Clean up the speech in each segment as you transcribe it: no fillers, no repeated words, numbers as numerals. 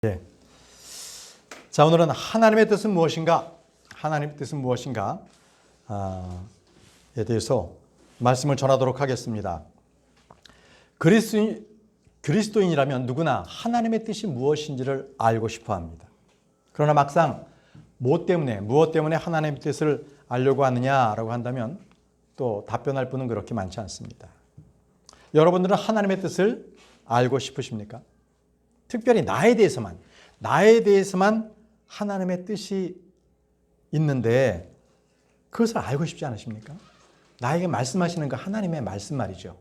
예. 자, 오늘은 하나님의 뜻은 무엇인가? 하나님의 뜻은 무엇인가? 에 대해서 말씀을 전하도록 하겠습니다. 그리스도인이라면 누구나 하나님의 뜻이 무엇인지를 알고 싶어 합니다. 그러나 막상 무엇 때문에 하나님의 뜻을 알려고 하느냐라고 한다면 또 답변할 분은 그렇게 많지 않습니다. 여러분들은 하나님의 뜻을 알고 싶으십니까? 특별히 나에 대해서만 하나님의 뜻이 있는데 그것을 알고 싶지 않으십니까? 나에게 말씀하시는 그 하나님의 말씀 말이죠.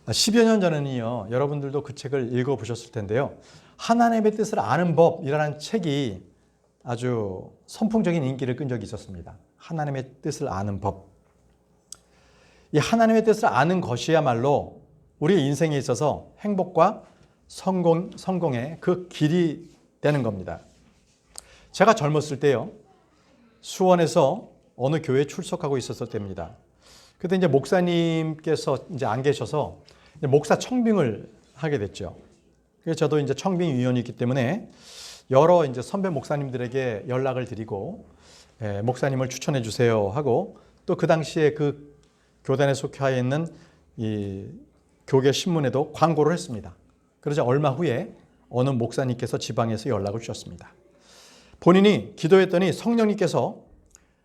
10여 년 전에는요, 여러분들도 그 책을 읽어보셨을 텐데요. 하나님의 뜻을 아는 법이라는 책이 아주 선풍적인 인기를 끈 적이 있었습니다. 하나님의 뜻을 아는 법. 이 하나님의 뜻을 아는 것이야말로 우리의 인생에 있어서 행복과 성공의 그 길이 되는 겁니다. 제가 젊었을 때요, 수원에서 어느 교회에 출석하고 있었을 때입니다. 그때 이제 목사님께서 이제 안 계셔서 목사 청빙을 하게 됐죠. 그래서 저도 이제 청빙위원이기 때문에 여러 이제 선배 목사님들에게 연락을 드리고 목사님을 추천해 주세요 하고 또 그 당시에 그 교단에 속해 있는 이 교계 신문에도 광고를 했습니다. 그러자 얼마 후에 어느 목사님께서 지방에서 연락을 주셨습니다. 본인이 기도했더니 성령님께서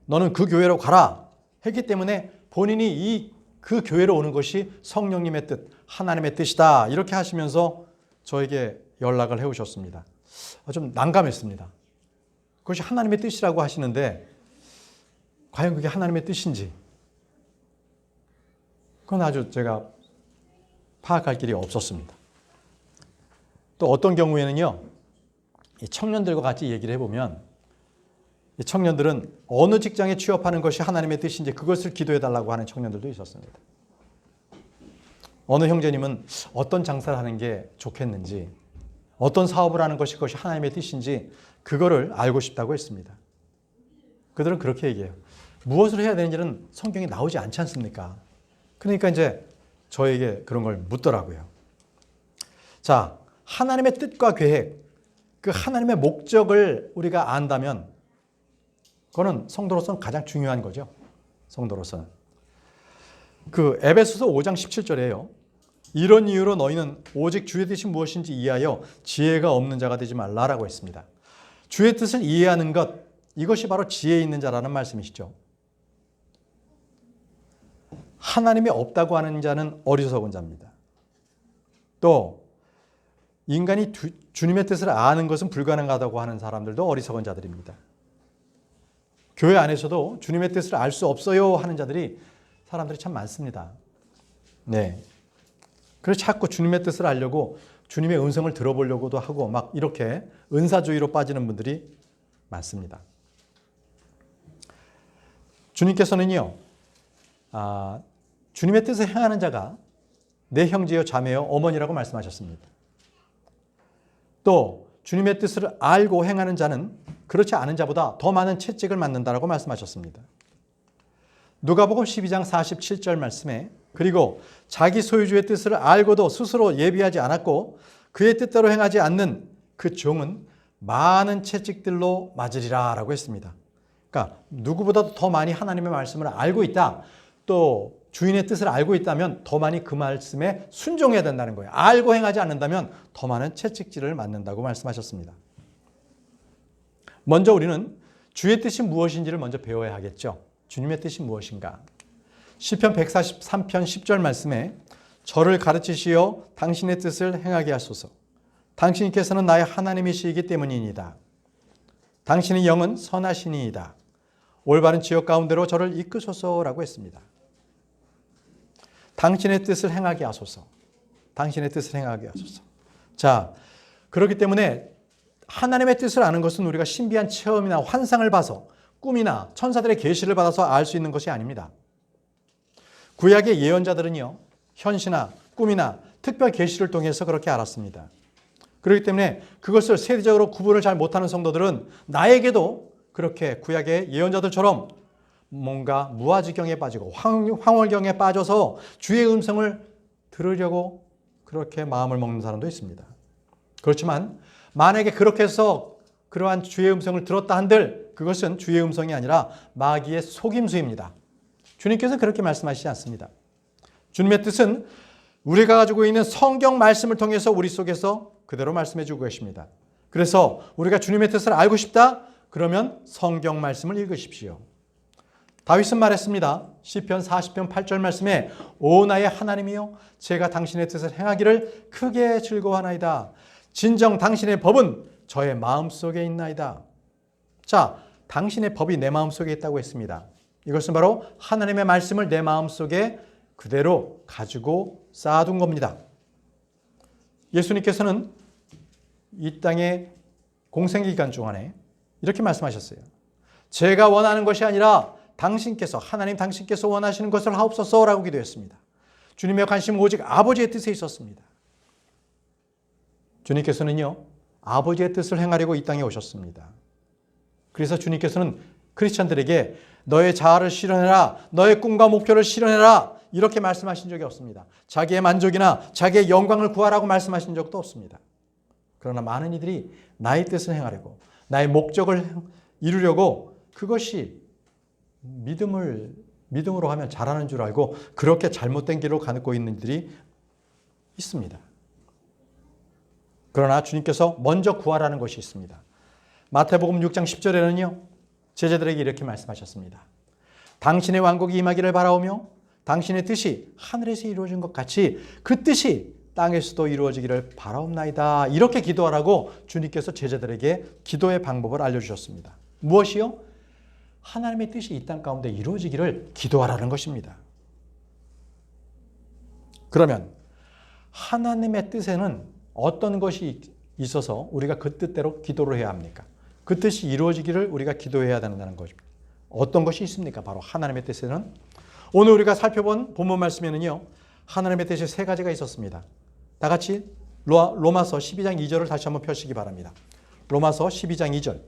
너는 그 교회로 가라 했기 때문에 본인이 그 교회로 오는 것이 성령님의 뜻, 하나님의 뜻이다 이렇게 하시면서 저에게 연락을 해오셨습니다. 좀 난감했습니다. 그것이 하나님의 뜻이라고 하시는데 과연 그게 하나님의 뜻인지 그건 아주 제가 파악할 길이 없었습니다. 또 어떤 경우에는요, 이 청년들과 같이 얘기를 해보면 이 청년들은 어느 직장에 취업하는 것이 하나님의 뜻인지 그것을 기도해달라고 하는 청년들도 있었습니다. 어느 형제님은 어떤 장사를 하는 게 좋겠는지 어떤 사업을 하는 것이 그것이 하나님의 뜻인지 그거를 알고 싶다고 했습니다. 그들은 그렇게 얘기해요. 무엇을 해야 되는지는 성경에 나오지 않지 않습니까? 그러니까 이제 저에게 그런 걸 묻더라고요. 자, 하나님의 뜻과 계획, 그 하나님의 목적을 우리가 안다면 그거는 성도로서는 가장 중요한 거죠. 성도로서는. 그 에베소서 5장 17절에요. 이런 이유로 너희는 오직 주의 뜻이 무엇인지 이해하여 지혜가 없는 자가 되지 말라라고 했습니다. 주의 뜻을 이해하는 것, 이것이 바로 지혜 있는 자라는 말씀이시죠. 하나님이 없다고 하는 자는 어리석은 자입니다. 또 인간이 주님의 뜻을 아는 것은 불가능하다고 하는 사람들도 어리석은 자들입니다. 교회 안에서도 주님의 뜻을 알 수 없어요 하는 사람들이 참 많습니다. 네. 그래서 자꾸 주님의 뜻을 알려고 주님의 음성을 들어보려고도 하고 막 이렇게 은사주의로 빠지는 분들이 많습니다. 주님께서는요, 주님의 뜻을 행하는 자가 내 형제요 자매요 어머니라고 말씀하셨습니다. 또 주님의 뜻을 알고 행하는 자는 그렇지 않은 자보다 더 많은 채찍을 맞는다라고 말씀하셨습니다. 누가복음 12장 47절 말씀에 그리고 자기 소유주의 뜻을 알고도 스스로 예비하지 않았고 그의 뜻대로 행하지 않는 그 종은 많은 채찍들로 맞으리라 라고 했습니다. 그러니까 누구보다도 더 많이 하나님의 말씀을 알고 있다. 또 주인의 뜻을 알고 있다면 더 많이 그 말씀에 순종해야 된다는 거예요. 알고 행하지 않는다면 더 많은 채찍질을 맞는다고 말씀하셨습니다. 먼저 우리는 주의 뜻이 무엇인지를 먼저 배워야 하겠죠. 주님의 뜻이 무엇인가? 시편 143편 10절 말씀에 저를 가르치시어 당신의 뜻을 행하게 하소서. 당신께서는 나의 하나님이시기 때문이니이다. 당신의 영은 선하시니이다. 올바른 지역 가운데로 저를 이끄소서라고 했습니다. 당신의 뜻을 행하게 하소서. 당신의 뜻을 행하게 하소서. 자, 그렇기 때문에 하나님의 뜻을 아는 것은 우리가 신비한 체험이나 환상을 봐서 꿈이나 천사들의 계시를 받아서 알 수 있는 것이 아닙니다. 구약의 예언자들은요, 현시나 꿈이나 특별 계시를 통해서 그렇게 알았습니다. 그렇기 때문에 그것을 세대적으로 구분을 잘 못하는 성도들은 나에게도 그렇게 구약의 예언자들처럼 뭔가 무아지경에 빠지고 황홀경에 빠져서 주의 음성을 들으려고 그렇게 마음을 먹는 사람도 있습니다. 그렇지만 만약에 그렇게 해서 그러한 주의 음성을 들었다 한들 그것은 주의 음성이 아니라 마귀의 속임수입니다. 주님께서 그렇게 말씀하시지 않습니다. 주님의 뜻은 우리가 가지고 있는 성경 말씀을 통해서 우리 속에서 그대로 말씀해 주고 계십니다. 그래서 우리가 주님의 뜻을 알고 싶다? 그러면 성경 말씀을 읽으십시오. 다윗은 말했습니다. 시편 40편 8절 말씀에 오 나의 하나님이여 제가 당신의 뜻을 행하기를 크게 즐거워하나이다. 진정 당신의 법은 저의 마음속에 있나이다. 자, 당신의 법이 내 마음속에 있다고 했습니다. 이것은 바로 하나님의 말씀을 내 마음속에 그대로 가지고 쌓아둔 겁니다. 예수님께서는 이 땅의 공생기간 동안에 이렇게 말씀하셨어요. 제가 원하는 것이 아니라 당신께서 하나님 당신께서 원하시는 것을 하옵소서라고 기도했습니다. 주님의 관심은 오직 아버지의 뜻에 있었습니다. 주님께서는요. 아버지의 뜻을 행하려고 이 땅에 오셨습니다. 그래서 주님께서는 크리스천들에게 너의 자아를 실현해라. 너의 꿈과 목표를 실현해라. 이렇게 말씀하신 적이 없습니다. 자기의 만족이나 자기의 영광을 구하라고 말씀하신 적도 없습니다. 그러나 많은 이들이 나의 뜻을 행하려고 나의 목적을 이루려고 그것이 믿음으로 하면 잘하는 줄 알고 그렇게 잘못된 길로 가고 있는 이들이 있습니다. 그러나 주님께서 먼저 구하라는 것이 있습니다. 마태복음 6장 10절에는요. 제자들에게 이렇게 말씀하셨습니다. 당신의 왕국이 임하기를 바라오며 당신의 뜻이 하늘에서 이루어진 것 같이 그 뜻이 땅에서도 이루어지기를 바라옵나이다. 이렇게 기도하라고 주님께서 제자들에게 기도의 방법을 알려주셨습니다. 무엇이요? 하나님의 뜻이 이 땅 가운데 이루어지기를 기도하라는 것입니다. 그러면 하나님의 뜻에는 어떤 것이 있어서 우리가 그 뜻대로 기도를 해야 합니까? 그 뜻이 이루어지기를 우리가 기도해야 된다는 것입니다. 어떤 것이 있습니까? 바로 하나님의 뜻에는 오늘 우리가 살펴본 본문 말씀에는요. 하나님의 뜻이 세 가지가 있었습니다. 다 같이 로마서 12장 2절을 다시 한번 펴시기 바랍니다. 로마서 12장 2절.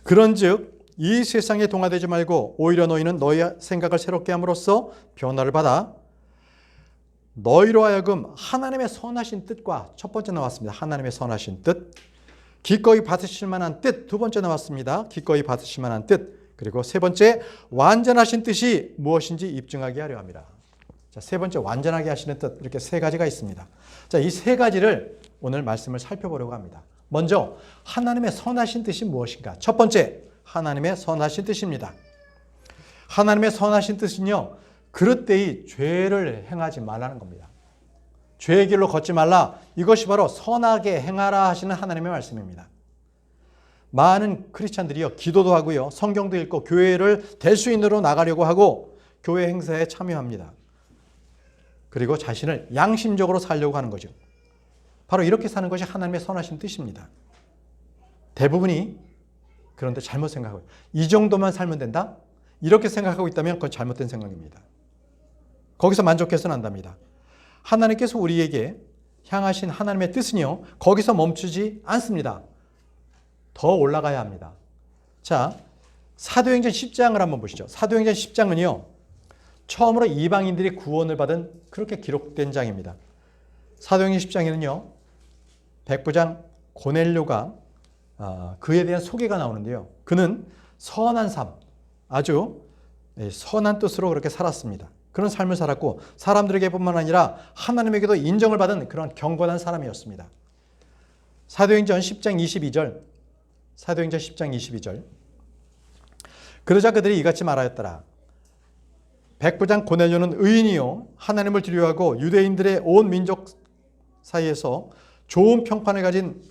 그런즉 이 세상에 동화되지 말고 오히려 너희는 너희의 생각을 새롭게 함으로써 변화를 받아 너희로 하여금 하나님의 선하신 뜻과 첫 번째 나왔습니다. 하나님의 선하신 뜻. 기꺼이 받으실 만한 뜻. 두 번째 나왔습니다. 기꺼이 받으실 만한 뜻. 그리고 세 번째 완전하신 뜻이 무엇인지 입증하게 하려 합니다. 자, 세 번째 완전하게 하시는 뜻. 이렇게 세 가지가 있습니다. 자, 이 세 가지를 오늘 말씀을 살펴보려고 합니다. 먼저 하나님의 선하신 뜻이 무엇인가? 첫 번째 하나님의 선하신 뜻입니다. 하나님의 선하신 뜻은요. 그릇되이 죄를 행하지 말라는 겁니다. 죄의 길로 걷지 말라. 이것이 바로 선하게 행하라 하시는 하나님의 말씀입니다. 많은 크리스찬들이요. 기도도 하고요. 성경도 읽고 교회를 대수인으로 나가려고 하고 교회 행사에 참여합니다. 그리고 자신을 양심적으로 살려고 하는 거죠. 바로 이렇게 사는 것이 하나님의 선하신 뜻입니다. 대부분이 그런데 잘못 생각하고 이 정도만 살면 된다? 이렇게 생각하고 있다면 그건 잘못된 생각입니다. 거기서 만족해서는 안 됩니다. 하나님께서 우리에게 향하신 하나님의 뜻은요. 거기서 멈추지 않습니다. 더 올라가야 합니다. 자, 사도행전 10장을 한번 보시죠. 사도행전 10장은요. 처음으로 이방인들이 구원을 받은 그렇게 기록된 장입니다. 사도행전 10장에는요. 백부장 고넬료가 그에 대한 소개가 나오는데요. 그는 선한 삶, 아주 선한 뜻으로 그렇게 살았습니다. 그런 삶을 살았고 사람들에게뿐만 아니라 하나님에게도 인정을 받은 그런 경건한 사람이었습니다. 사도행전 10장 22절. 사도행전 10장 22절. 그러자 그들이 이같이 말하였더라. 백부장 고넬료는 의인이요 하나님을 두려워하고 유대인들의 온 민족 사이에서 좋은 평판을 가진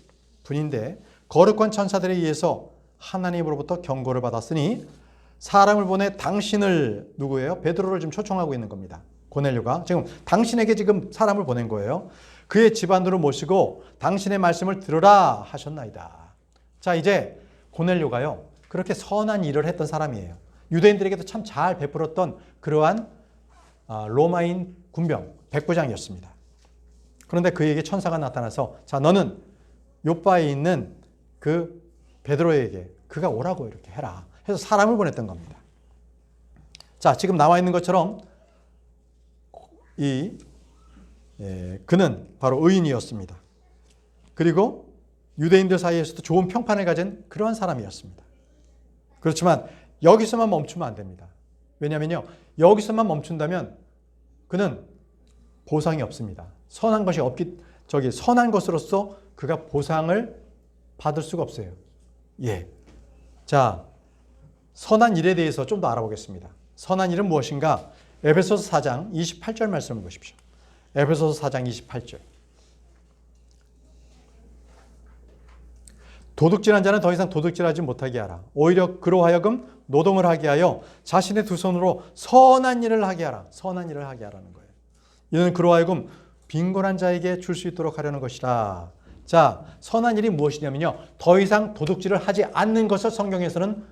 분인데 거룩한 천사들에 의해서 하나님으로부터 경고를 받았으니 사람을 보내 당신을 누구예요? 베드로를 지금 초청하고 있는 겁니다. 고넬료가 지금 당신에게 지금 사람을 보낸 거예요. 그의 집안으로 모시고 당신의 말씀을 들으라 하셨나이다. 자, 이제 고넬료가요. 그렇게 선한 일을 했던 사람이에요. 유대인들에게도 참 잘 베풀었던 그러한 로마인 군병 백부장이었습니다. 그런데 그에게 천사가 나타나서 자, 너는 요바에 있는 그 베드로에게 그가 오라고 이렇게 해라 해서 사람을 보냈던 겁니다. 자, 지금 나와 있는 것처럼 이 그는 바로 의인이었습니다. 그리고 유대인들 사이에서도 좋은 평판을 가진 그러한 사람이었습니다. 그렇지만 여기서만 멈추면 안 됩니다. 왜냐하면요, 여기서만 멈춘다면 그는 보상이 없습니다. 선한 것이 선한 것으로서 그가 보상을 받을 수가 없어요. 자, 선한 일에 대해서 좀 더 알아보겠습니다. 선한 일은 무엇인가? 에베소서 4장 28절 말씀을 보십시오. 에베소서 4장 28절. 도둑질한 자는 더 이상 도둑질하지 못하게 하라. 오히려 그로 하여금 노동을 하게 하여 자신의 두 손으로 선한 일을 하게 하라. 선한 일을 하게 하라는 거예요. 이는 그로 하여금 빈곤한 자에게 줄 수 있도록 하려는 것이라. 자, 선한 일이 무엇이냐면요, 더 이상 도둑질을 하지 않는 것을 성경에서는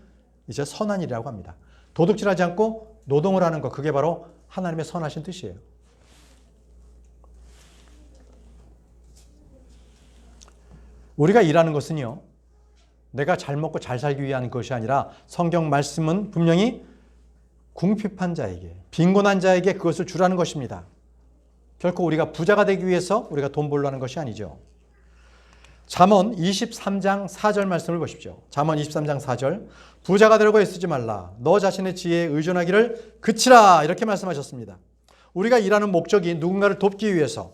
이제 선한 일이라고 합니다. 도둑질하지 않고 노동을 하는 것, 그게 바로 하나님의 선하신 뜻이에요. 우리가 일하는 것은요, 내가 잘 먹고 잘 살기 위한 것이 아니라 성경 말씀은 분명히 궁핍한 자에게, 빈곤한 자에게 그것을 주라는 것입니다. 결코 우리가 부자가 되기 위해서 우리가 돈 벌려 하는 것이 아니죠. 잠언 23장 4절 말씀을 보십시오. 잠언 23장 4절. 부자가 되려고 애쓰지 말라. 너 자신의 지혜에 의존하기를 그치라. 이렇게 말씀하셨습니다. 우리가 일하는 목적이 누군가를 돕기 위해서,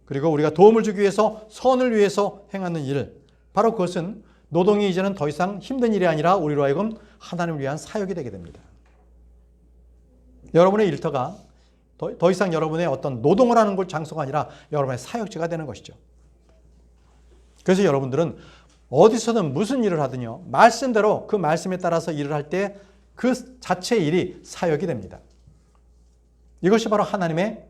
그리고 우리가 도움을 주기 위해서, 선을 위해서 행하는 일, 바로 그것은 노동이 이제는 더 이상 힘든 일이 아니라 우리로 하여금 하나님을 위한 사역이 되게 됩니다. 여러분의 일터가 더 이상 여러분의 어떤 노동을 하는 곳 장소가 아니라 여러분의 사역지가 되는 것이죠. 그래서 여러분들은 어디서든 무슨 일을 하든요, 말씀대로 그 말씀에 따라서 일을 할 때 그 자체의 일이 사역이 됩니다. 이것이 바로 하나님의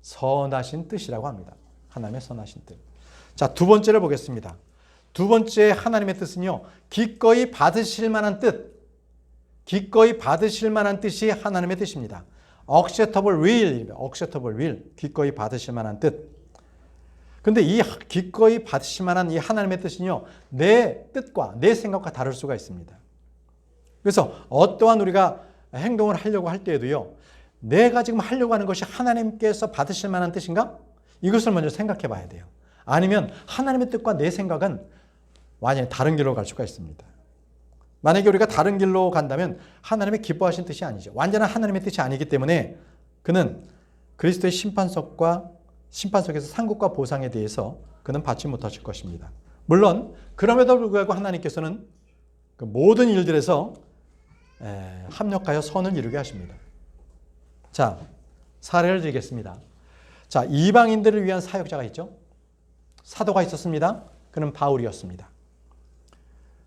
선하신 뜻이라고 합니다. 하나님의 선하신 뜻. 자, 두 번째를 보겠습니다. 두 번째 하나님의 뜻은요, 기꺼이 받으실 만한 뜻. 기꺼이 받으실 만한 뜻이 하나님의 뜻입니다. acceptable will, acceptable will, 기꺼이 받으실 만한 뜻. 근데 이 기꺼이 받으실 만한 이 하나님의 뜻은요, 내 뜻과 내 생각과 다를 수가 있습니다. 그래서 어떠한 우리가 행동을 하려고 할 때에도요, 내가 지금 하려고 하는 것이 하나님께서 받으실 만한 뜻인가? 이것을 먼저 생각해 봐야 돼요. 아니면 하나님의 뜻과 내 생각은 완전히 다른 길로 갈 수가 있습니다. 만약에 우리가 다른 길로 간다면 하나님의 기뻐하신 뜻이 아니죠. 완전한 하나님의 뜻이 아니기 때문에 그는 그리스도의 심판석에서 상급과 보상에 대해서 그는 받지 못하실 것입니다. 물론 그럼에도 불구하고 하나님께서는 그 모든 일들에서 합력하여 선을 이루게 하십니다. 자, 사례를 드리겠습니다. 자, 이방인들을 위한 사역자가 있죠. 사도가 있었습니다. 그는 바울이었습니다.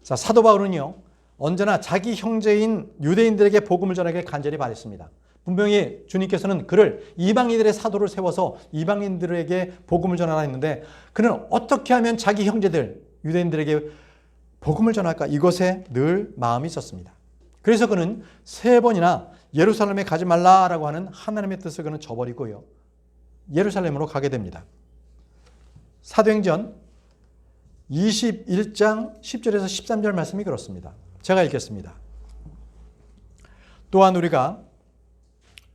자, 사도 바울은요, 언제나 자기 형제인 유대인들에게 복음을 전하기를 간절히 바랬습니다. 분명히 주님께서는 그를 이방인들의 사도를 세워서 이방인들에게 복음을 전하라 했는데, 그는 어떻게 하면 자기 형제들 유대인들에게 복음을 전할까, 이것에 늘 마음이 있었습니다. 그래서 그는 3번이나 예루살렘에 가지 말라라고 하는 하나님의 뜻을 그는 저버리고요, 예루살렘으로 가게 됩니다. 사도행전 21장 10절에서 13절 말씀이 그렇습니다. 제가 읽겠습니다. 또한 우리가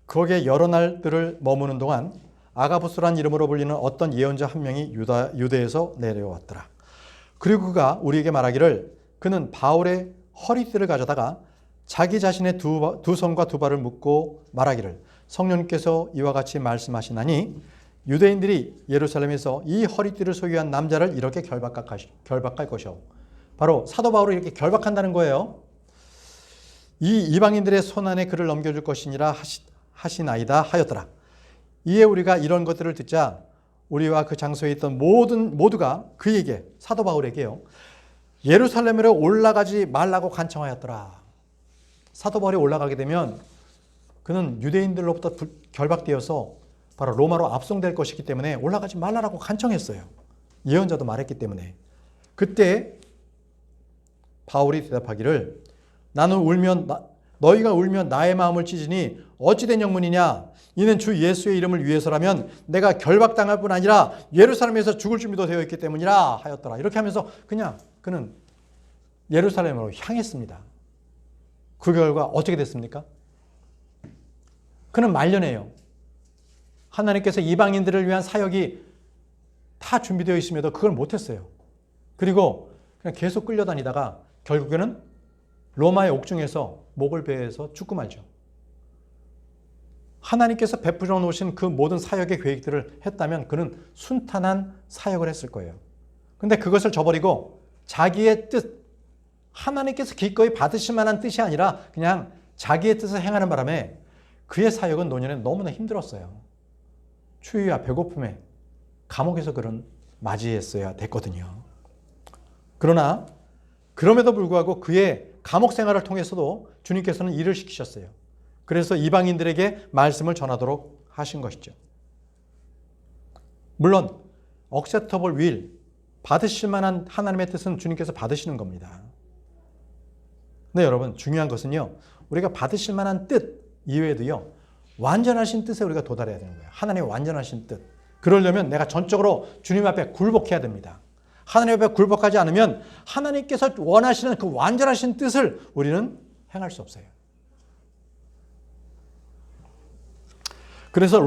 거기에 여러 날들을 머무는 동안 아가부스란 이름으로 불리는 어떤 예언자 한 명이 유대에서 내려왔더라. 그리고 그가 우리에게 말하기를, 그는 바울의 허리띠를 가져다가 자기 자신의 두 손과 두 발을 묶고 말하기를, 성령님께서 이와 같이 말씀하시나니 유대인들이 예루살렘에서 이 허리띠를 소유한 남자를 이렇게 결박할 것이요. 바로 사도 바울을 이렇게 결박한다는 거예요. 이 이방인들의 손안에 그를 넘겨줄 것이니라 하시나이다 하였더라. 이에 우리가 이런 것들을 듣자 우리와 그 장소에 있던 모두가 그에게, 사도 바울에게요, 예루살렘으로 올라가지 말라고 간청하였더라. 사도 바울이 올라가게 되면 그는 유대인들로부터 결박되어서 바로 로마로 압송될 것이기 때문에 올라가지 말라고 간청했어요. 예언자도 말했기 때문에. 그때 바울이 대답하기를, 너희가 울면 나의 마음을 찢으니 어찌된 영문이냐? 이는 주 예수의 이름을 위해서라면 내가 결박당할 뿐 아니라 예루살렘에서 죽을 준비도 되어 있기 때문이라 하였더라. 이렇게 하면서 그는 예루살렘으로 향했습니다. 그 결과 어떻게 됐습니까? 그는 말년해요. 하나님께서 이방인들을 위한 사역이 다 준비되어 있음에도 그걸 못했어요. 그리고 그냥 계속 끌려다니다가 결국에는 로마의 옥중에서 목을 베어서 죽고 말죠. 하나님께서 베풀어 놓으신 그 모든 사역의 계획들을 했다면 그는 순탄한 사역을 했을 거예요. 근데 그것을 저버리고 자기의 뜻, 하나님께서 기꺼이 받으실 만한 뜻이 아니라 그냥 자기의 뜻을 행하는 바람에 그의 사역은 노년에 너무나 힘들었어요. 추위와 배고픔에 감옥에서 그런 맞이했어야 됐거든요. 그러나 그럼에도 불구하고 그의 감옥 생활을 통해서도 주님께서는 일을 시키셨어요. 그래서 이방인들에게 말씀을 전하도록 하신 것이죠. 물론 acceptable will, 받으실 만한 하나님의 뜻은 주님께서 받으시는 겁니다. 네, 여러분, 중요한 것은요, 우리가 받으실 만한 뜻 이외에도요, 완전하신 뜻에 우리가 도달해야 되는 거예요. 하나님의 완전하신 뜻. 그러려면 내가 전적으로 주님 앞에 굴복해야 됩니다. 하나님 앞에 굴복하지 않으면 하나님께서 원하시는 그 완전하신 뜻을 우리는 행할 수 없어요. 그래서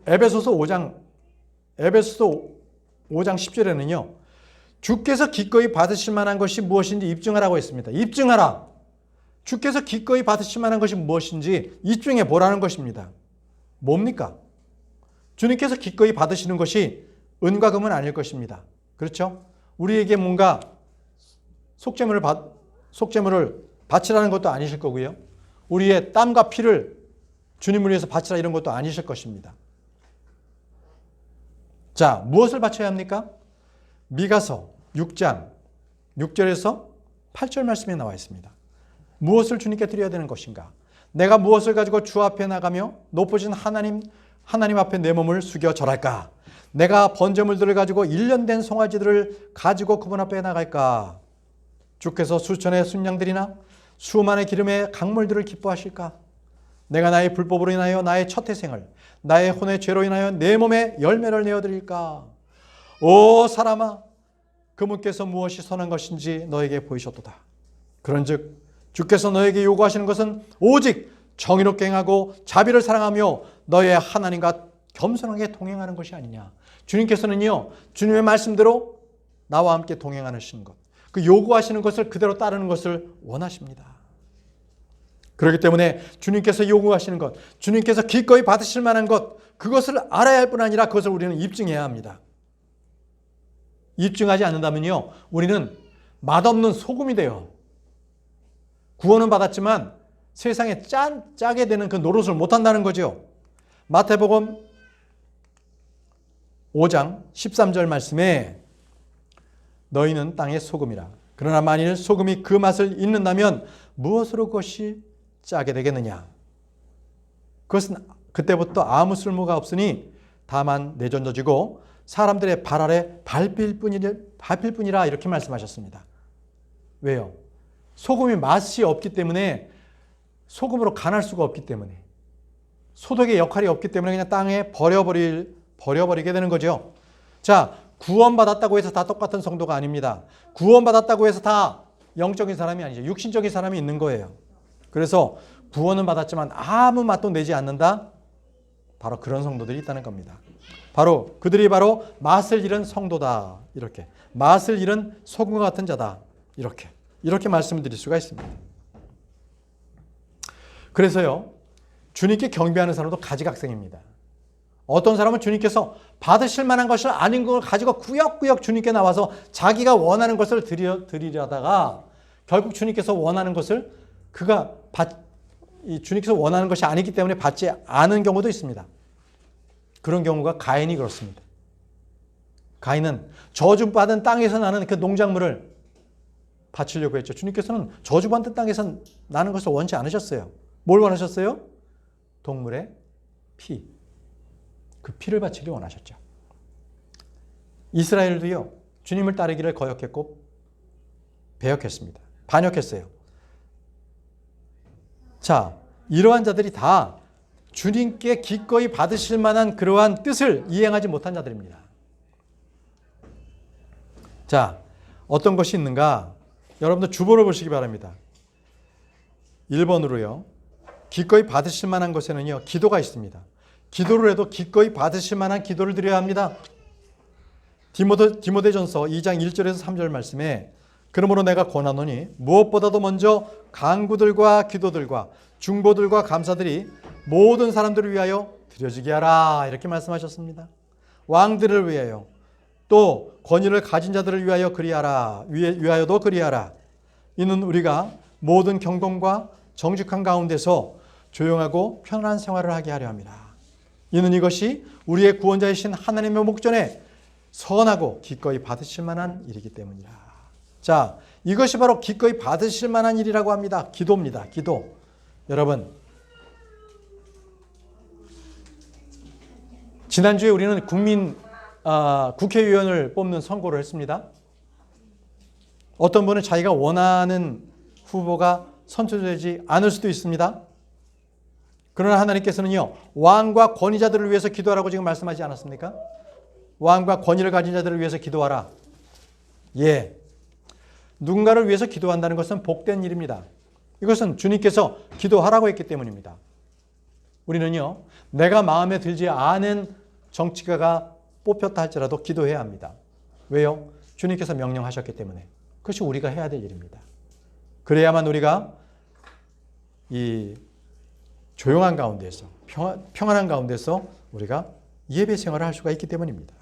에베소서 5장 10절에는요. 주께서 기꺼이 받으실 만한 것이 무엇인지 입증하라고 했습니다. 입증하라. 주께서 기꺼이 받으실 만한 것이 무엇인지 입증해 보라는 것입니다. 뭡니까? 주님께서 기꺼이 받으시는 것이 은과 금은 아닐 것입니다. 그렇죠? 우리에게 뭔가 속죄물을 바치라는 것도 아니실 거고요. 우리의 땀과 피를 주님을 위해서 바치라 이런 것도 아니실 것입니다. 자, 무엇을 바쳐야 합니까? 미가서 6장 6절에서 8절 말씀에 나와 있습니다. 무엇을 주님께 드려야 되는 것인가? 내가 무엇을 가지고 주 앞에 나가며 높으신 하나님 앞에 내 몸을 숙여 절할까? 내가 번제물들을 가지고 1년 된 송아지들을 가지고 그분 앞에 나갈까? 주께서 수천의 순양들이나 수만의 기름의 강물들을 기뻐하실까? 내가 나의 불법으로 인하여 나의 첫 태생을, 나의 혼의 죄로 인하여 내 몸에 열매를 내어드릴까? 오 사람아, 그분께서 무엇이 선한 것인지 너에게 보이셨도다. 그런즉 주께서 너에게 요구하시는 것은 오직 정의롭게 행하고 자비를 사랑하며 너의 하나님과 겸손하게 동행하는 것이 아니냐. 주님께서는요, 주님의 말씀대로 나와 함께 동행하시는 것, 그 요구하시는 것을 그대로 따르는 것을 원하십니다. 그렇기 때문에 주님께서 요구하시는 것, 주님께서 기꺼이 받으실 만한 것, 그것을 알아야 할 뿐 아니라 그것을 우리는 입증해야 합니다. 입증하지 않는다면요, 우리는 맛없는 소금이 돼요. 구원은 받았지만 세상에 짜게 되는 그 노릇을 못한다는 거죠. 마태복음 5장 13절 말씀에 너희는 땅의 소금이라. 그러나 만일 소금이 그 맛을 잊는다면 무엇으로 그것이 짜게 되겠느냐. 그것은 그때부터 아무 쓸모가 없으니 다만 내던져지고 사람들의 발 아래 밟힐 뿐이라 이렇게 말씀하셨습니다. 왜요? 소금이 맛이 없기 때문에, 소금으로 간할 수가 없기 때문에, 소독의 역할이 없기 때문에 그냥 땅에 버려버리게 되는 거죠. 자, 구원받았다고 해서 다 똑같은 성도가 아닙니다. 구원받았다고 해서 다 영적인 사람이 아니죠. 육신적인 사람이 있는 거예요. 그래서 구원은 받았지만 아무 맛도 내지 않는다. 바로 그런 성도들이 있다는 겁니다. 그들이 바로 맛을 잃은 성도다. 이렇게 맛을 잃은 소금과 같은 자다. 이렇게 말씀을 드릴 수가 있습니다. 그래서요, 주님께 경배하는 사람도 가지각생입니다. 어떤 사람은 주님께서 받으실 만한 것을 아닌 걸 가지고 구역구역 주님께 나와서 자기가 원하는 것을 드리려다가 결국 주님께서 원하는 것을 주님께서 원하는 것이 아니기 때문에 받지 않은 경우도 있습니다. 그런 경우가 가인이 그렇습니다. 가인은 저주받은 땅에서 나는 그 농작물을 바치려고 했죠. 주님께서는 저주받은 땅에서 나는 것을 원치 않으셨어요. 뭘 원하셨어요? 동물의 피. 그 피를 바치기 원하셨죠. 이스라엘도요, 주님을 따르기를 거역했고 배역했습니다. 반역했어요. 자, 이러한 자들이 다 주님께 기꺼이 받으실 만한 그러한 뜻을 이행하지 못한 자들입니다. 자, 어떤 것이 있는가? 여러분들 주보를 보시기 바랍니다. 1번으로요. 기꺼이 받으실 만한 것에는요, 기도가 있습니다. 기도를 해도 기꺼이 받으실 만한 기도를 드려야 합니다. 디모데전서 2장 1절에서 3절 말씀에 그러므로 내가 권하노니 무엇보다도 먼저 간구들과 기도들과 중보들과 감사들이 모든 사람들을 위하여 드려지게 하라 이렇게 말씀하셨습니다. 왕들을 위하여 또 권위를 가진 자들을 위하여 그리하라 위하여도 그리하라. 이는 우리가 모든 경건과 정직한 가운데서 조용하고 편안한 생활을 하게 하려 합니다. 이는 이것이 우리의 구원자이신 하나님의 목전에 선하고 기꺼이 받으실 만한 일이기 때문이라. 자, 이것이 바로 기꺼이 받으실 만한 일이라고 합니다. 기도입니다. 기도. 여러분, 지난주에 우리는 국회의원을 뽑는 선거를 했습니다. 어떤 분은 자기가 원하는 후보가 선출되지 않을 수도 있습니다. 그러나 하나님께서는요, 왕과 권위자들을 위해서 기도하라고 지금 말씀하지 않았습니까? 왕과 권위를 가진 자들을 위해서 기도하라. 예. 누군가를 위해서 기도한다는 것은 복된 일입니다. 이것은 주님께서 기도하라고 했기 때문입니다. 우리는요, 내가 마음에 들지 않은 정치가가 뽑혔다 할지라도 기도해야 합니다. 왜요? 주님께서 명령하셨기 때문에. 그것이 우리가 해야 될 일입니다. 그래야만 우리가 이 조용한 가운데서, 평안한 가운데서 우리가 예배 생활을 할 수가 있기 때문입니다.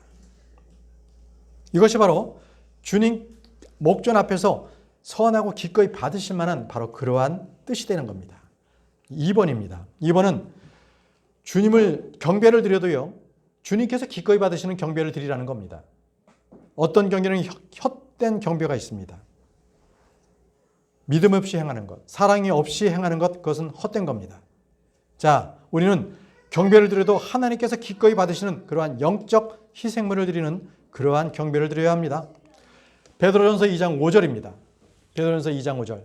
이것이 바로 주님 목전 앞에서 선하고 기꺼이 받으실 만한 바로 그러한 뜻이 되는 겁니다. 2번입니다. 2번은 주님을 경배를 드려도요, 주님께서 기꺼이 받으시는 경배를 드리라는 겁니다. 어떤 경배는 헛된 경배가 있습니다. 믿음 없이 행하는 것, 사랑이 없이 행하는 것, 그것은 헛된 겁니다. 자, 우리는 경배를 드려도 하나님께서 기꺼이 받으시는 그러한 영적 희생물을 드리는 그러한 경배를 드려야 합니다. 베드로전서 2장 5절입니다. 베드로전서 2장 5절.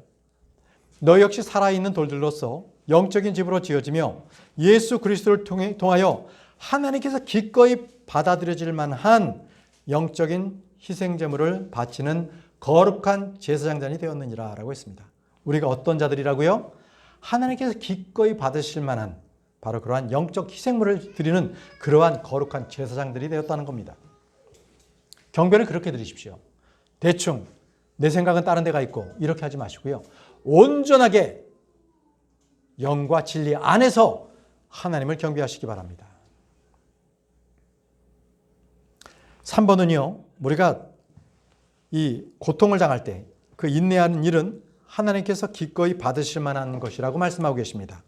너희 역시 살아있는 돌들로서 영적인 집으로 지어지며 예수 그리스도를 통하여 하나님께서 기꺼이 받아들여질 만한 영적인 희생제물을 바치는 거룩한 제사장단이 되었느니라 라고 했습니다. 우리가 어떤 자들이라고요? 하나님께서 기꺼이 받으실 만한 바로 그러한 영적 희생물을 드리는 그러한 거룩한 제사장들이 되었다는 겁니다. 경배를 그렇게 드리십시오. 대충 내 생각은 다른 데가 있고 이렇게 하지 마시고요. 온전하게 영과 진리 안에서 하나님을 경배하시기 바랍니다. 3번은요. 우리가 이 고통을 당할 때 그 인내하는 일은 하나님께서 기꺼이 받으실 만한 것이라고 말씀하고 계십니다.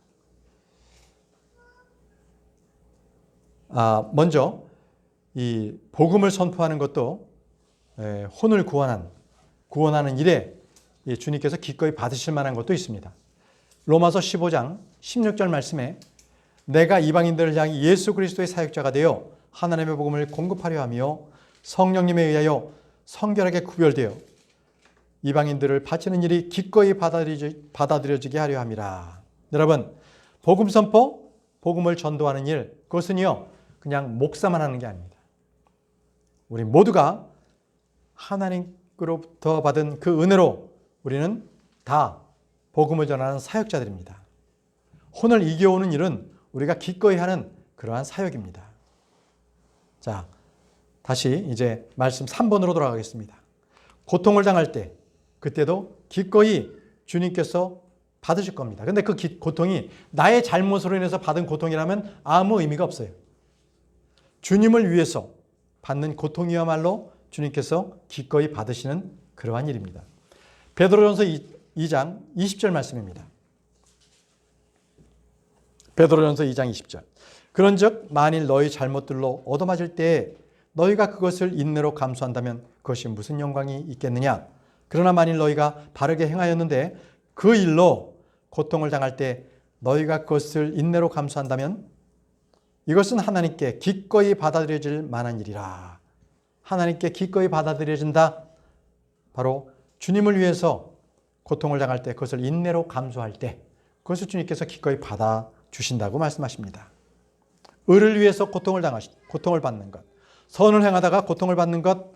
먼저 이 복음을 선포하는 것도 혼을 구원하는 일에 주님께서 기꺼이 받으실 만한 것도 있습니다. 로마서 15장 16절 말씀에 내가 이방인들을 향해 예수 그리스도의 사역자가 되어 하나님의 복음을 공급하려 하며 성령님에 의하여 성결하게 구별되어 이방인들을 바치는 일이 기꺼이 받아들여지게 하려 함이라. 여러분, 복음 선포, 복음을 전도하는 일, 그것은요 그냥 목사만 하는 게 아닙니다. 우리 모두가 하나님으로부터 받은 그 은혜로 우리는 다 복음을 전하는 사역자들입니다. 혼을 이겨오는 일은 우리가 기꺼이 하는 그러한 사역입니다. 자, 다시 이제 말씀 3번으로 돌아가겠습니다. 고통을 당할 때 그때도 기꺼이 주님께서 받으실 겁니다. 그런데 그 고통이 나의 잘못으로 인해서 받은 고통이라면 아무 의미가 없어요. 주님을 위해서 받는 고통이야말로 주님께서 기꺼이 받으시는 그러한 일입니다. 베드로전서 2장 20절 말씀입니다. 베드로전서 2장 20절. 그런즉 만일 너희 잘못들로 얻어맞을 때에 너희가 그것을 인내로 감수한다면 그것이 무슨 영광이 있겠느냐? 그러나 만일 너희가 바르게 행하였는데 그 일로 고통을 당할 때 너희가 그것을 인내로 감수한다면 이것은 하나님께 기꺼이 받아들여질 만한 일이라. 하나님께 기꺼이 받아들여진다. 바로 주님을 위해서 고통을 당할 때 그것을 인내로 감수할 때 그것을 주님께서 기꺼이 받아주신다고 말씀하십니다. 의를 위해서 고통을 받는 것, 선을 행하다가 고통을 받는 것,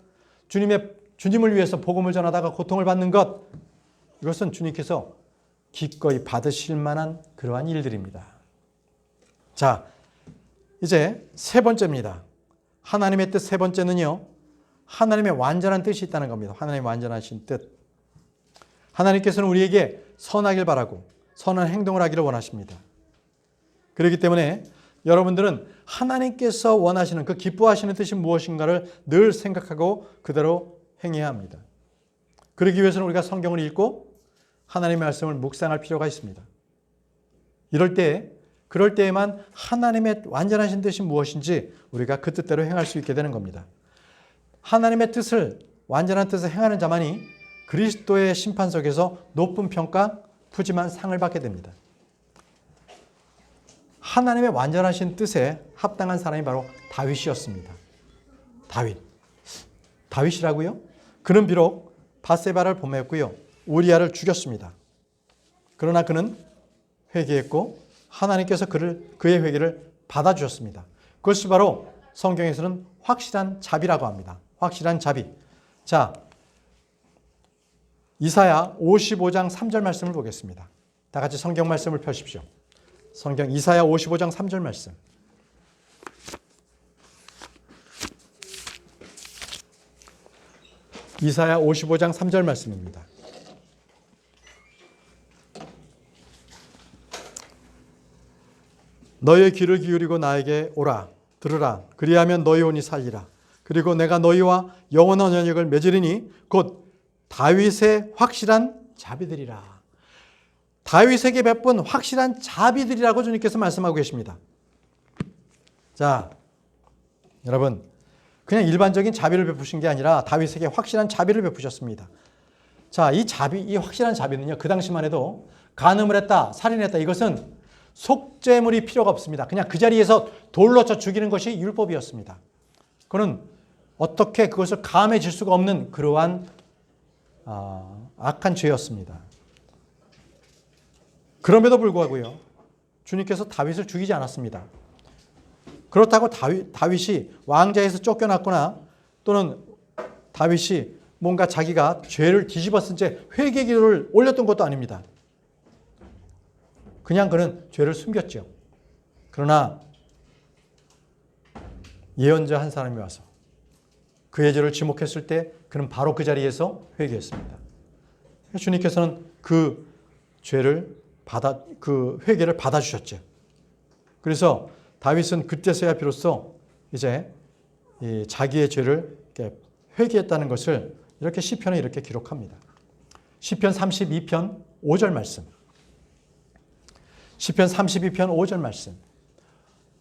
주님을 위해서 복음을 전하다가 고통을 받는 것, 이것은 주님께서 기꺼이 받으실 만한 그러한 일들입니다. 자, 이제 세 번째입니다. 하나님의 뜻 세 번째는요, 하나님의 완전한 뜻이 있다는 겁니다. 하나님의 완전하신 뜻. 하나님께서는 우리에게 선하길 바라고 선한 행동을 하기를 원하십니다. 그렇기 때문에 여러분들은 하나님께서 원하시는 그 기뻐하시는 뜻이 무엇인가를 늘 생각하고 그대로 행해야 합니다. 그러기 위해서는 우리가 성경을 읽고 하나님의 말씀을 묵상할 필요가 있습니다. 그럴 때에만 하나님의 완전하신 뜻이 무엇인지 우리가 그 뜻대로 행할 수 있게 되는 겁니다. 하나님의 뜻을, 완전한 뜻을 행하는 자만이 그리스도의 심판석에서 높은 평가, 푸짐한 상을 받게 됩니다. 하나님의 완전하신 뜻에 합당한 사람이 바로 다윗이었습니다. 다윗이라고요? 그는 비록 밧세바를 범했고요, 우리아를 죽였습니다. 그러나 그는 회개했고 하나님께서 그의 회개를 받아주셨습니다. 그것이 바로 성경에서는 확실한 자비라고 합니다. 확실한 자비. 자, 이사야 55장 3절 말씀을 보겠습니다. 다 같이 성경 말씀을 펴십시오. 성경 이사야 55장 3절 말씀. 이사야 55장 3절 말씀입니다. 너의 귀를 기울이고 나에게 오라, 들으라. 그리하면 너희 혼이 살리라. 그리고 내가 너희와 영원한 언약을 맺으리니 곧 다윗의 확실한 자비들이라. 다윗에게 베푼 확실한 자비들이라고 주님께서 말씀하고 계십니다. 자, 여러분, 그냥 일반적인 자비를 베푸신 게 아니라 다윗에게 확실한 자비를 베푸셨습니다. 자, 이 확실한 자비는요, 그 당시만 해도 간음을 했다, 살인했다, 이것은 속죄물이 필요가 없습니다. 그냥 그 자리에서 돌로 쳐 죽이는 것이 율법이었습니다. 그는 어떻게 그것을 감해질 수가 없는 그러한 악한 죄였습니다. 그럼에도 불구하고요, 주님께서 다윗을 죽이지 않았습니다. 그렇다고 다윗이 왕자에서 쫓겨났거나 또는 다윗이 뭔가 자기가 죄를 뒤집어쓴 채 회개 기도를 올렸던 것도 아닙니다. 그냥 그는 죄를 숨겼죠. 그러나 예언자 한 사람이 와서 그의 죄를 지목했을 때 그는 바로 그 자리에서 회개했습니다. 주님께서는 그 회개를 받아주셨죠. 그래서 다윗은 그때서야 비로소 이제 자기의 죄를 회개했다는 것을 이렇게 시편에 이렇게 기록합니다. 시편 32편 5절 말씀. 시편 32편 5절 말씀.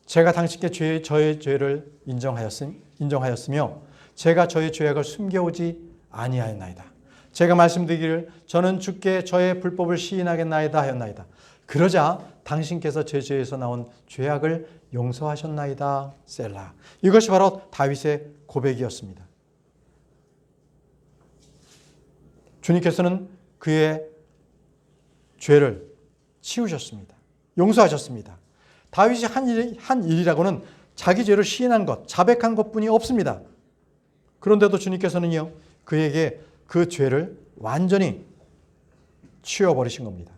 제가 당신께 저의 죄를 인정하였으며 제가 저의 죄악을 숨겨오지 아니하였나이다. 제가 말씀드리기를 저는 주께 저의 불법을 시인하겠나이다 하였나이다. 그러자 당신께서 제 죄에서 나온 죄악을 용서하셨나이다. 셀라. 이것이 바로 다윗의 고백이었습니다. 주님께서는 그의 죄를 치우셨습니다. 용서하셨습니다. 다윗이 한 일이라고는 자기 죄를 시인한 것, 자백한 것뿐이 없습니다. 그런데도 주님께서는요, 그에게 그 죄를 완전히 치워버리신 겁니다.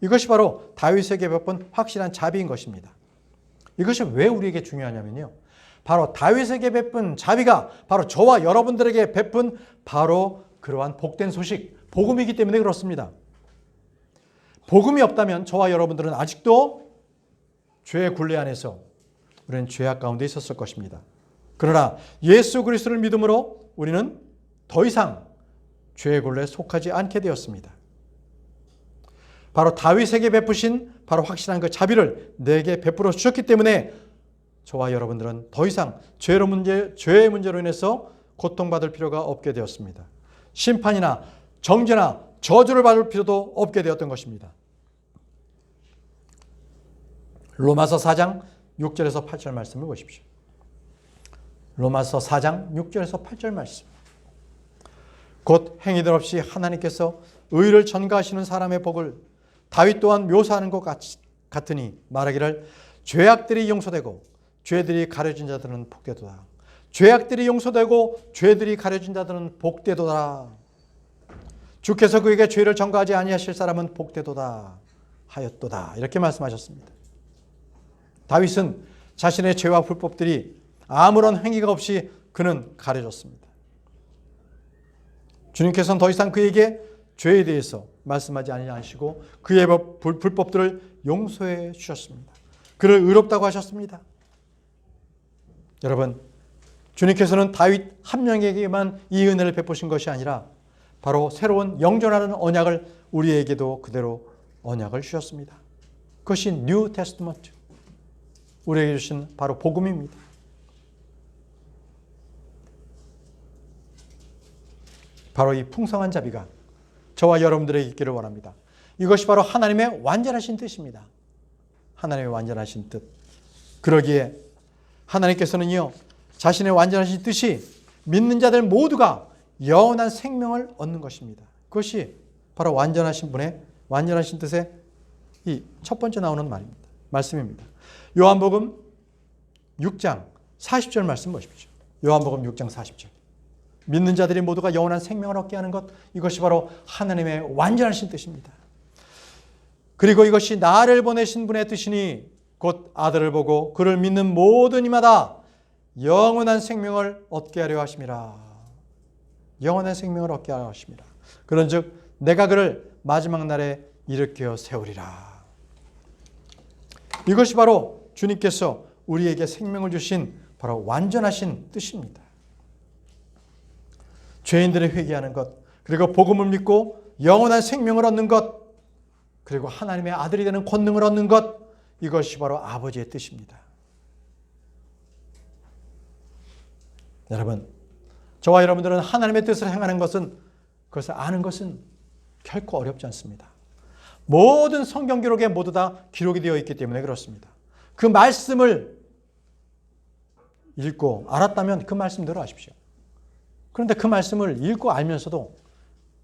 이것이 바로 다윗에게 베푼 확실한 자비인 것입니다. 이것이 왜 우리에게 중요하냐면요, 바로 다윗에게 베푼 자비가 바로 저와 여러분들에게 베푼 바로 그러한 복된 소식, 복음이기 때문에 그렇습니다. 복음이 없다면 저와 여러분들은 아직도 죄의 굴레 안에서 우리는 죄악 가운데 있었을 것입니다. 그러나 예수 그리스도를 믿음으로 우리는 더 이상 죄의 굴레에 속하지 않게 되었습니다. 바로 다윗에게 베푸신 바로 확실한 그 자비를 내게 베풀어 주셨기 때문에 저와 여러분들은 더 이상 죄의 문제로 인해서 고통받을 필요가 없게 되었습니다. 심판이나 정죄나 저주를 받을 필요도 없게 되었던 것입니다. 로마서 4장 6절에서 8절 말씀을 보십시오. 로마서 4장 6절에서 8절 말씀. 곧 행위들 없이 하나님께서 의를 전가하시는 사람의 복을 다윗 또한 묘사하는 것 같으니 말하기를 죄악들이 용서되고 죄들이 가려진 자들은 복되도다. 죄악들이 용서되고 죄들이 가려진 자들은 복되도다. 주께서 그에게 죄를 전가하지 아니하실 사람은 복되도다 하였도다. 이렇게 말씀하셨습니다. 다윗은 자신의 죄와 불법들이 아무런 행위가 없이 그는 가려졌습니다. 주님께서는 더 이상 그에게 죄에 대해서 말씀하지 아니하시고 그의 불법들을 용서해 주셨습니다. 그를 의롭다고 하셨습니다. 여러분, 주님께서는 다윗 한 명에게만 이 은혜를 베푸신 것이 아니라 바로 새로운 영존하는 언약을 우리에게도 그대로 언약을 주셨습니다. 그것이 뉴 테스트먼트, 우리에게 주신 바로 복음입니다. 바로 이 풍성한 자비가 저와 여러분들에게 있기를 원합니다. 이것이 바로 하나님의 완전하신 뜻입니다. 하나님의 완전하신 뜻. 그러기에 하나님께서는요, 자신의 완전하신 뜻이 믿는 자들 모두가 영원한 생명을 얻는 것입니다. 그것이 바로 완전하신 분의 완전하신 뜻의 이 첫 번째 나오는 말씀입니다. 요한복음 6장 40절 말씀 보십시오. 요한복음 6장 40절. 믿는 자들이 모두가 영원한 생명을 얻게 하는 것, 이것이 바로 하나님의 완전하신 뜻입니다. 그리고 이것이 나를 보내신 분의 뜻이니 곧 아들을 보고 그를 믿는 모든 이마다 영원한 생명을 얻게 하려 하심이라. 영원한 생명을 얻게 하려 하심이라. 그런즉 내가 그를 마지막 날에 일으켜 세우리라. 이것이 바로 주님께서 우리에게 생명을 주신 바로 완전하신 뜻입니다. 죄인들을 회개하는 것, 그리고 복음을 믿고 영원한 생명을 얻는 것, 그리고 하나님의 아들이 되는 권능을 얻는 것, 이것이 바로 아버지의 뜻입니다. 여러분, 저와 여러분들은 하나님의 뜻을 행하는 것은, 그것을 아는 것은 결코 어렵지 않습니다. 모든 성경 기록에 모두 다 기록이 되어 있기 때문에 그렇습니다. 그 말씀을 읽고 알았다면 그 말씀대로 하십시오. 그런데 그 말씀을 읽고 알면서도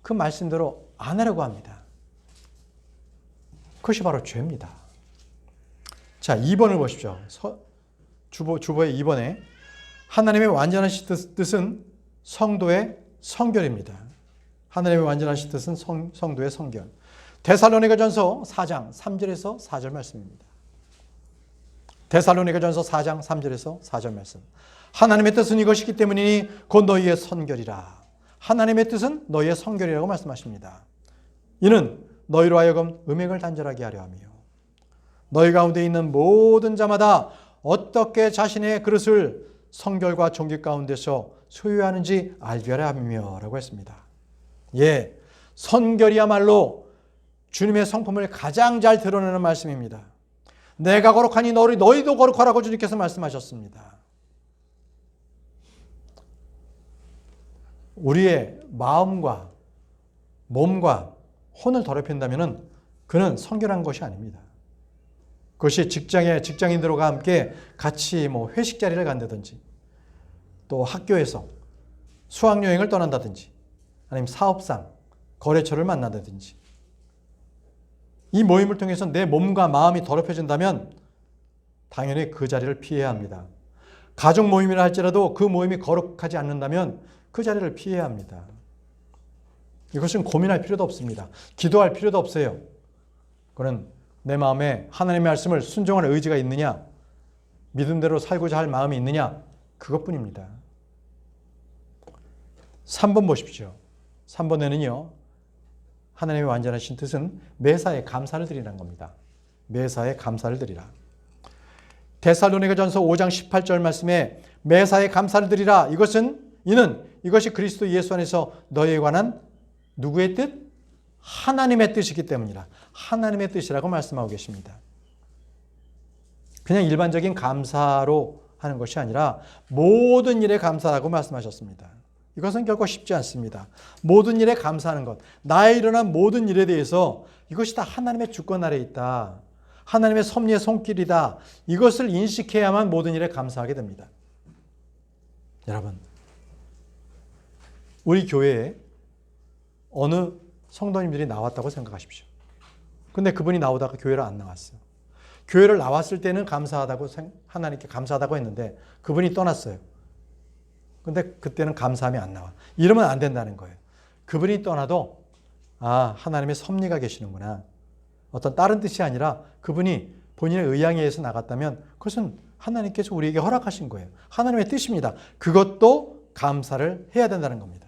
그 말씀대로 안 하려고 합니다. 그것이 바로 죄입니다. 자, 2번을 보십시오. 주보의 2번에 하나님의 완전하신 뜻은 성도의 성결입니다. 하나님의 완전하신 뜻은 성도의 성결. 데살로니가전서 4장 3절에서 4절 말씀입니다. 데살로니가전서 4장 3절에서 4절 말씀. 하나님의 뜻은 이것이기 때문이니 곧 너희의 선결이라. 하나님의 뜻은 너희의 성결이라고 말씀하십니다. 이는 너희로 하여금 음행을 단절하게 하려 하며 너희 가운데 있는 모든 자마다 어떻게 자신의 그릇을 성결과 정결 가운데서 소유하는지 알게 하려 함이며 라고 했습니다. 예, 선결이야말로 주님의 성품을 가장 잘 드러내는 말씀입니다. 내가 거룩하니 너희도 거룩하라고 주님께서 말씀하셨습니다. 우리의 마음과 몸과 혼을 더럽힌다면 그는 성결한 것이 아닙니다. 그것이 직장인들과 함께 같이 회식 자리를 간다든지 또 학교에서 수학여행을 떠난다든지 아니면 사업상 거래처를 만난다든지 이 모임을 통해서 내 몸과 마음이 더럽혀진다면 당연히 그 자리를 피해야 합니다. 가족 모임이라 할지라도 그 모임이 거룩하지 않는다면 그 자리를 피해야 합니다. 이것은 고민할 필요도 없습니다. 기도할 필요도 없어요. 그는 내 마음에 하나님의 말씀을 순종할 의지가 있느냐, 믿음대로 살고자 할 마음이 있느냐, 그것뿐입니다. 3번 보십시오. 3번에는요, 하나님의 완전하신 뜻은 매사에 감사를 드리라는 겁니다. 매사에 감사를 드리라. 데살로니가전서 5장 18절 말씀에 매사에 감사를 드리라. 이것이 그리스도 예수 안에서 너희에 관한 누구의 뜻? 하나님의 뜻이기 때문이라. 하나님의 뜻이라고 말씀하고 계십니다. 그냥 일반적인 감사로 하는 것이 아니라 모든 일에 감사하고 말씀하셨습니다. 이것은 결코 쉽지 않습니다. 모든 일에 감사하는 것, 나에 일어난 모든 일에 대해서 이것이 다 하나님의 주권 아래에 있다. 하나님의 섭리의 손길이다. 이것을 인식해야만 모든 일에 감사하게 됩니다. 여러분, 우리 교회에 어느 성도님들이 나왔다고 생각하십시오. 근데 그분이 나오다가 교회를 안 나왔어요. 교회를 나왔을 때는 하나님께 감사하다고 했는데 그분이 떠났어요. 근데 그때는 감사함이 안 나와. 이러면 안 된다는 거예요. 그분이 떠나도 하나님의 섭리가 계시는구나. 어떤 다른 뜻이 아니라 그분이 본인의 의향에 의해서 나갔다면 그것은 하나님께서 우리에게 허락하신 거예요. 하나님의 뜻입니다. 그것도 감사를 해야 된다는 겁니다.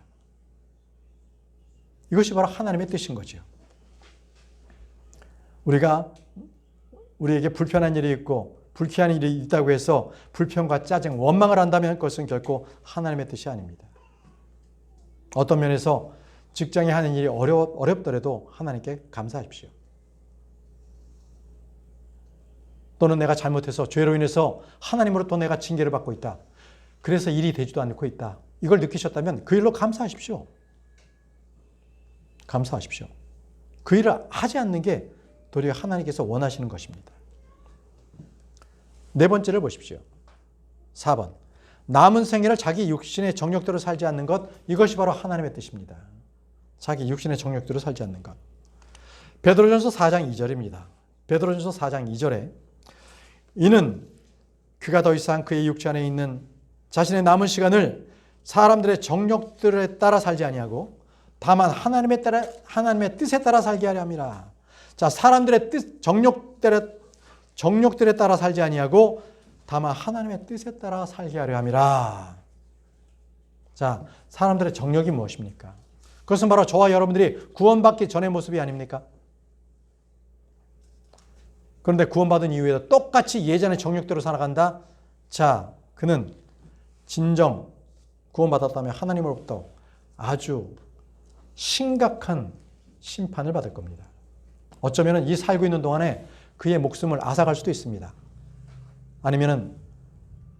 이것이 바로 하나님의 뜻인 거죠. 우리에게 불편한 일이 있고 불쾌한 일이 있다고 해서 불평과 짜증, 원망을 한다면 그것은 결코 하나님의 뜻이 아닙니다. 어떤 면에서 직장에 하는 일이 어렵더라도 하나님께 감사하십시오. 또는 내가 잘못해서 죄로 인해서 하나님으로부터 내가 징계를 받고 있다. 그래서 일이 되지도 않고 있다. 이걸 느끼셨다면 그 일로 감사하십시오. 감사하십시오. 그 일을 하지 않는 게 도리어 하나님께서 원하시는 것입니다. 네 번째를 보십시오. 4번. 남은 생애를 자기 육신의 정욕대로 살지 않는 것, 이것이 바로 하나님의 뜻입니다. 자기 육신의 정욕대로 살지 않는 것. 베드로전서 4장 2절입니다. 베드로전서 4장 2절에 이는 그가 더 이상 그의 육체 안에 있는 자신의 남은 시간을 사람들의 정욕들에 따라 살지 아니하고 다만 하나님의 뜻에 따라 살게 하려 함이라. 자, 사람들의 뜻, 정욕들에 따라 살지 아니하고 다만 하나님의 뜻에 따라 살게 하려 함이라. 자, 사람들의 정욕이 무엇입니까? 그것은 바로 저와 여러분들이 구원받기 전의 모습이 아닙니까? 그런데 구원받은 이후에도 똑같이 예전의 정욕대로 살아간다? 자, 그는 진정 구원받았다면 하나님으로부터 아주 심각한 심판을 받을 겁니다. 어쩌면 이 살고 있는 동안에 그의 목숨을 앗아갈 수도 있습니다. 아니면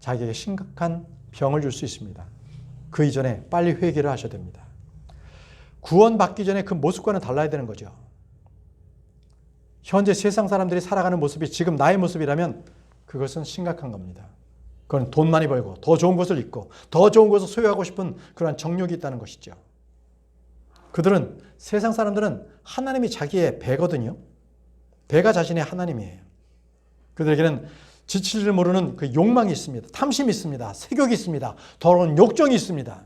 자기에게 심각한 병을 줄 수 있습니다. 그 이전에 빨리 회개를 하셔야 됩니다. 구원받기 전에 그 모습과는 달라야 되는 거죠. 현재 세상 사람들이 살아가는 모습이 지금 나의 모습이라면 그것은 심각한 겁니다. 그건 돈 많이 벌고 더 좋은 것을 입고 더 좋은 것을 소유하고 싶은 그러한 정욕이 있다는 것이죠. 그들은, 세상 사람들은 하나님이 자기의 배거든요. 배가 자신의 하나님이에요. 그들에게는 지칠 줄 모르는 그 욕망이 있습니다. 탐심이 있습니다. 색욕이 있습니다. 더러운 욕정이 있습니다.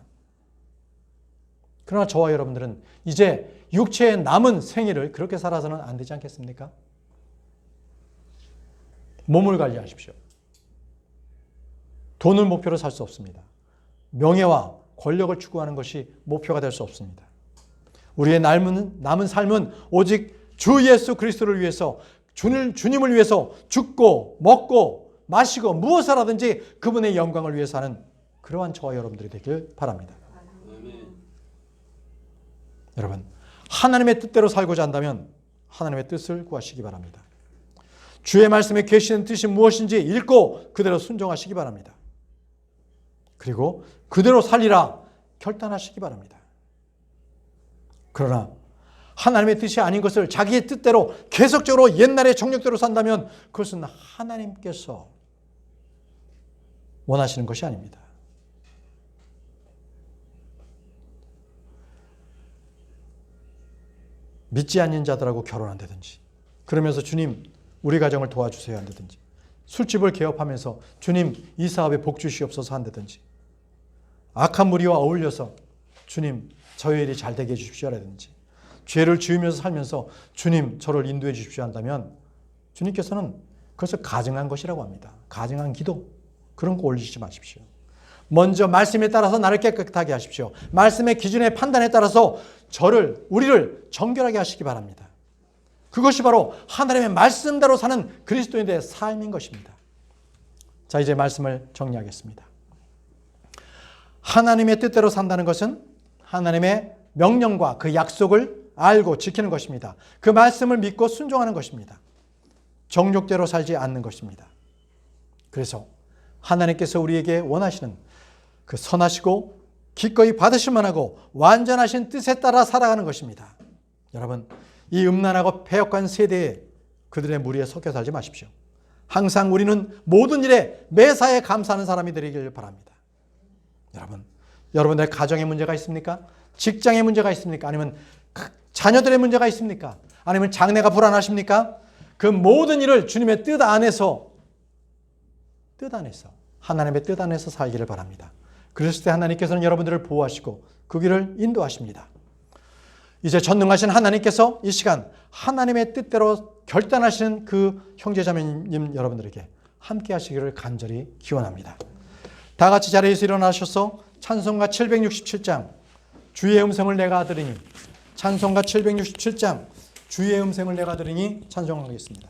그러나 저와 여러분들은 이제 육체의 남은 생애를 그렇게 살아서는 안 되지 않겠습니까? 몸을 관리하십시오. 돈을 목표로 살 수 없습니다. 명예와 권력을 추구하는 것이 목표가 될 수 없습니다. 우리의 남은 삶은 오직 주 예수 그리스도를 위해서, 주님을 위해서 죽고 먹고 마시고 무엇을 하든지 그분의 영광을 위해서 하는 그러한 저와 여러분들이 되길 바랍니다. 여러분, 하나님의 뜻대로 살고자 한다면 하나님의 뜻을 구하시기 바랍니다. 주의 말씀에 계시는 뜻이 무엇인지 읽고 그대로 순종하시기 바랍니다. 그리고 그대로 살리라 결단하시기 바랍니다. 그러나 하나님의 뜻이 아닌 것을 자기의 뜻대로 계속적으로 옛날의 정욕대로 산다면 그것은 하나님께서 원하시는 것이 아닙니다. 믿지 않는 자들하고 결혼한다든지, 그러면서 주님 우리 가정을 도와주세요 한다든지, 술집을 개업하면서 주님 이 사업에 복 주시옵소서 한다든지, 악한 무리와 어울려서 주님 저의 일이 잘 되게 해주십시오 라든지, 죄를 지으면서 살면서 주님 저를 인도해 주십시오 한다면 주님께서는 그것을 가증한 것이라고 합니다. 가증한 기도, 그런 거 올리시지 마십시오. 먼저 말씀에 따라서 나를 깨끗하게 하십시오. 말씀의 기준의 판단에 따라서 우리를 정결하게 하시기 바랍니다. 그것이 바로 하나님의 말씀대로 사는 그리스도인의 삶인 것입니다. 자, 이제 말씀을 정리하겠습니다. 하나님의 뜻대로 산다는 것은 하나님의 명령과 그 약속을 알고 지키는 것입니다. 그 말씀을 믿고 순종하는 것입니다. 정욕대로 살지 않는 것입니다. 그래서 하나님께서 우리에게 원하시는 그 선하시고 기꺼이 받으실 만하고 완전하신 뜻에 따라 살아가는 것입니다. 여러분, 이 음란하고 패역한 세대에 그들의 무리에 섞여 살지 마십시오. 항상 우리는 모든 일에 매사에 감사하는 사람이 되기를 바랍니다. 여러분의 가정에 문제가 있습니까? 직장에 문제가 있습니까? 아니면 자녀들의 문제가 있습니까? 아니면 장래가 불안하십니까? 그 모든 일을 주님의 뜻 안에서 하나님의 뜻 안에서 살기를 바랍니다. 그랬을 때 하나님께서는 여러분들을 보호하시고 그 길을 인도하십니다. 이제 전능하신 하나님께서 이 시간 하나님의 뜻대로 결단하시는 그 형제자매님 여러분들에게 함께 하시기를 간절히 기원합니다. 다 같이 자리에서 일어나셔서 찬송가 767장 주의 음성을 내가 들으니, 찬송가 767장 주의 음성을 내가 들으니 찬송하겠습니다.